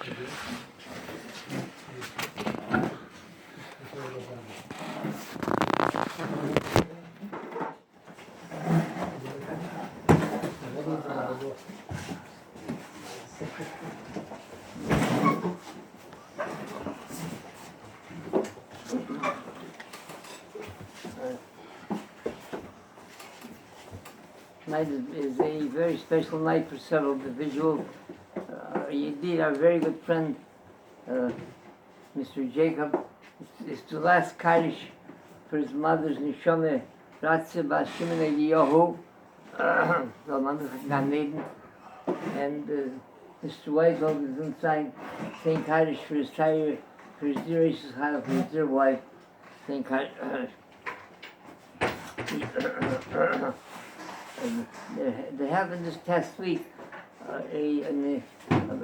Tonight is a very special night for several individuals. Indeed, our very good friend, Mr. Jacob, is the last Kaddish for his mother's Neshama, Ratze Bas Shimon Eliyahu, and Mr. Weisel is inside saying Kaddish for his tire, for his dear Yish's Chana, for his dear wife, saying Kaddish. They happened this past week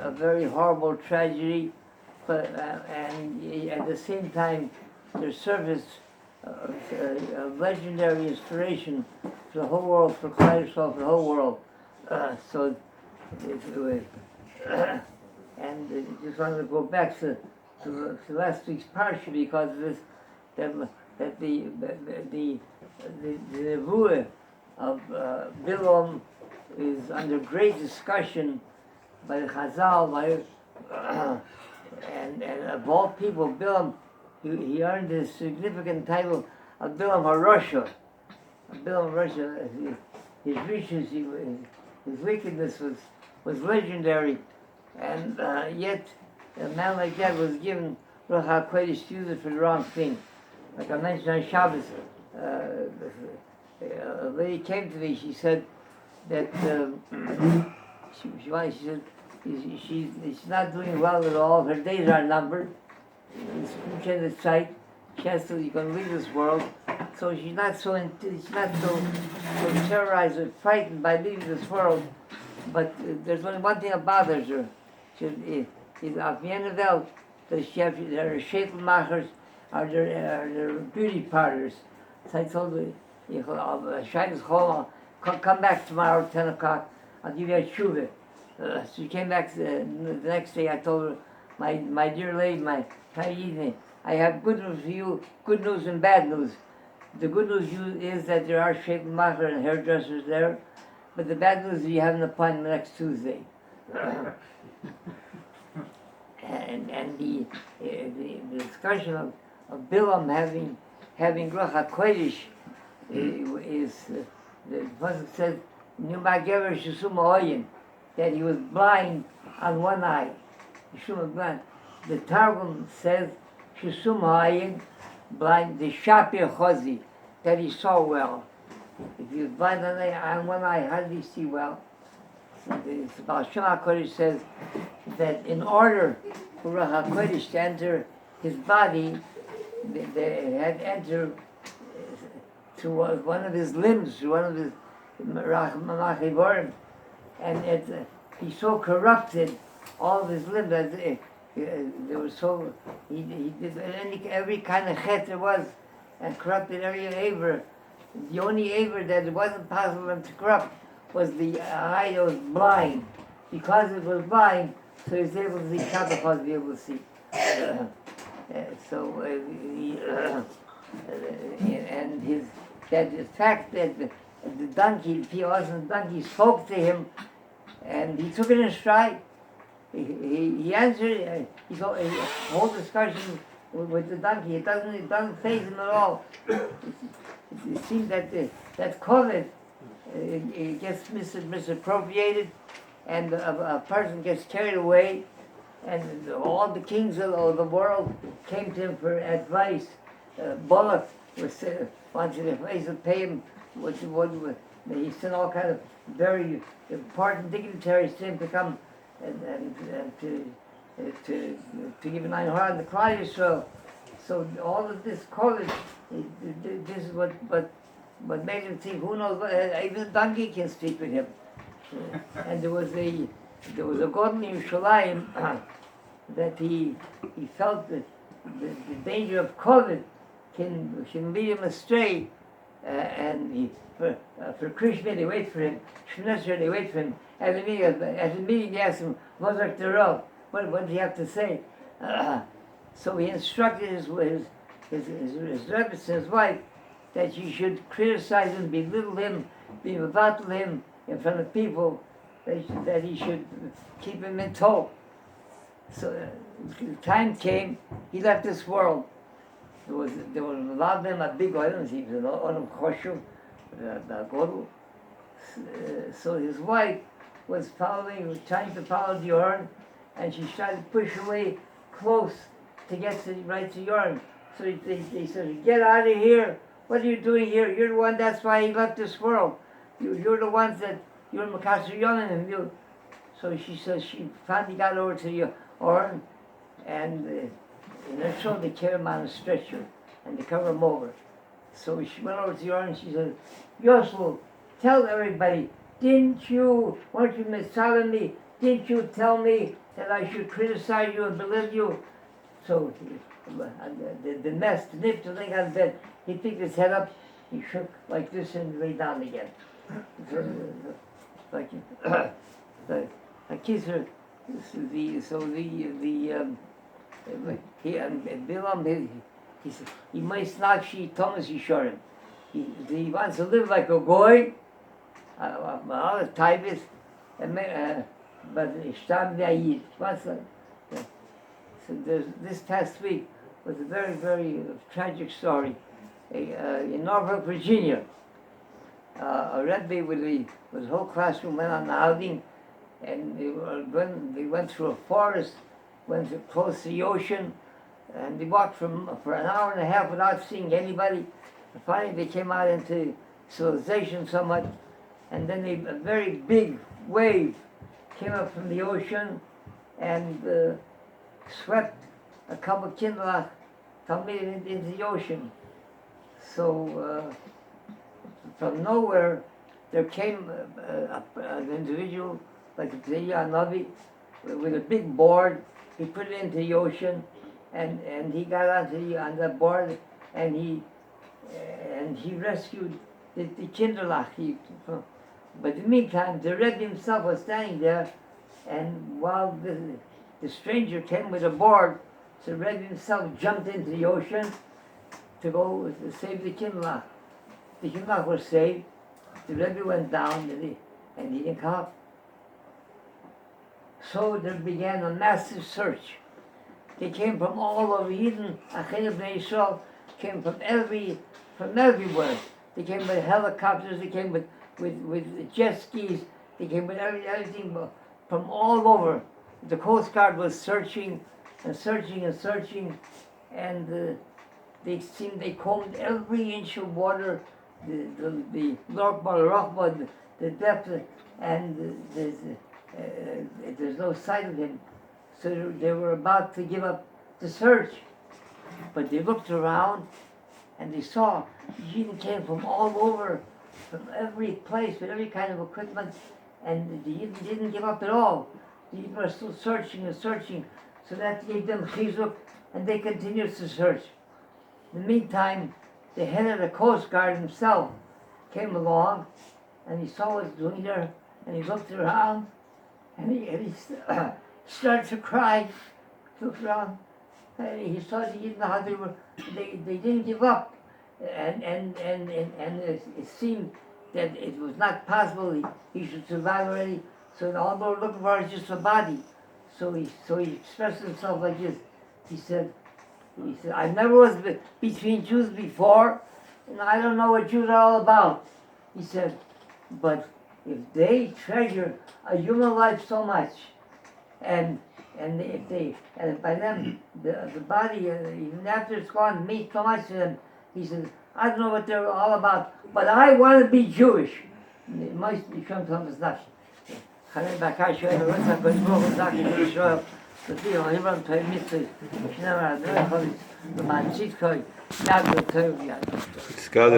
a very horrible tragedy, but and at the same time there surfaced a legendary inspiration for the whole world, for Klal Yisrael, for the whole world. And just wanted to go back to last week's Parsha because of this, that the nevuah of Bilam is under great discussion by the Chazal, and of all people, Bilam, he earned this significant title of Bilam HaRasha. Bilam HaRasha, his riches, his wickedness was legendary, and yet a man like that was given Ruach HaKodesh to use it for the wrong thing. Like I mentioned on Shabbos, a lady came to me. She said that she said she's not doing well at all. Her days are numbered. She has to. You're going to leave this world. So she's not so terrorized or frightened by leaving this world. But there's only one thing that bothers her. She's at the end of that there are shepelmachers, are there beauty parlors. So I told her, come back tomorrow at 10 o'clock, I'll give you a tshuva. So she came back the next day. I told her, my dear lady, my evening, I have good news for you, good news and bad news. The good news is that there are shepelmacher and hairdressers there, but the bad news is you have an appointment next Tuesday. And the discussion of Bilam having Ruach HaKodesh is the pasuk says Numagever Shesum Oyin, that he was blind on one eye. Shesum was blind. The Targum says Shesum Oyin, blind, the Shapir Chozi, that he saw well. If he was blind on one eye, how did he see well? The Baal Shem HaKodesh says that in order for Ruach HaKodesh to enter his body, they had to enter to one of his limbs, to one of his machivorim, and he so corrupted all of his limbs that there was so he did every kind of chet there was, and corrupted every aver. The only aver that it wasn't possible for him to corrupt was the eye that was blind. Because it was blind, so he was able to see, Shabbat was able to see. The fact that the donkey, the awesome donkey, spoke to him, and he took it in stride. He answered. He saw a whole discussion with the donkey. It doesn't faze him at all. It seems that that COVID it gets misappropriated, and a person gets carried away, and all the kings of the world came to him for advice. Balak wanted to pay him. He sent all kind of very important dignitaries to him to come and to give an eye on the Klal Yisrael. So all of this college, this is what made him think. Who knows? Even a donkey can speak with him. And there was a God in Yerushalayim that he felt that the danger of COVID can lead him astray, and for Krishna they wait for him, Shemnesher they wait for him. At the meeting they asked him, "What's the Rav?" what did he have to say? So he instructed his Rebbe and his wife that you should criticize him, belittle him, be mevatel him in front of people, that he should keep him in tow. So the time came, he left this world. There was a lot of them, a big audience, he was an Olam Choshev, so his wife was trying to follow the urn, and she tried to push away close to get right to the urn. So they said, get out of here. What are you doing here? You're the one, that's why he left this world. You're the ones that, you're Makasser Yonim. So she says, she finally got over to the urn, and in her show they carry him on a stretcher, and they cover him over. So she went over to the urn, and she said, Yosel, tell everybody, weren't you telling me, didn't you tell me that I should criticize you and belittle you? So the mess, the nip, the thing on the bed, he picked his head up, he shook like this and lay down again. Like the kisser, he and Bilam, he said, he might not she Thomas Yishorim. He wants to live like a goy, other type is, but Ishtam Yayid. So this past week was a very, very tragic story. In Norfolk, Virginia, a Rabbi with the whole classroom went on the outing, and they went through a forest, went close to the ocean, and they walked for an hour and a half without seeing anybody. And finally, they came out into civilization somewhat, and then a very big wave came up from the ocean and swept a couple of kindlach into the ocean. So from nowhere, there came an individual like a Navi with a big board. He put it into the ocean, and he got on the board, and he rescued the kinderlach. But in the meantime, the Rebbe himself was standing there, and while the stranger came with a board, so the Rebbe himself jumped into the ocean to go to save the kinderlach. The kinderlach was saved. The Rebbe went down, and he didn't come up. So there began a massive search. They came from all over Eden. Achim Bnei Yisrael came from everywhere. They came with helicopters. They came with jet skis. They came with everything from all over. The Coast Guard was searching and searching and searching, and they combed every inch of water, the Norfolk, the depth, and there's no sight of him. So they were about to give up the search, but they looked around and they saw Yidden came from all over, from every place with every kind of equipment, and the Yidden didn't give up at all. The Yidden were still searching and searching, so that gave them chizuk, and they continued to search. In the meantime, the head of the Coast Guard himself came along, and he saw what was doing there, and he looked around, and he started to cry. Looked around, and he saw the Yidden how they didn't give up, and it seemed that it was not possible he should survive already. So all they were looking for is just a body. So he expressed himself like this. He said, I never was between Jews before, and I don't know what Jews are all about. He said, but if they treasure a human life so much, and by them the body even after it's gone means so much to them, he said, I don't know what they're all about, but I want to be Jewish. It must become something else. חיים בקש שואל רוצה קודמו חוזק לישראל לפי ההירון תוי מיסוי שנאמר הדרך חוליס למעצית קוי יד ותוי ויד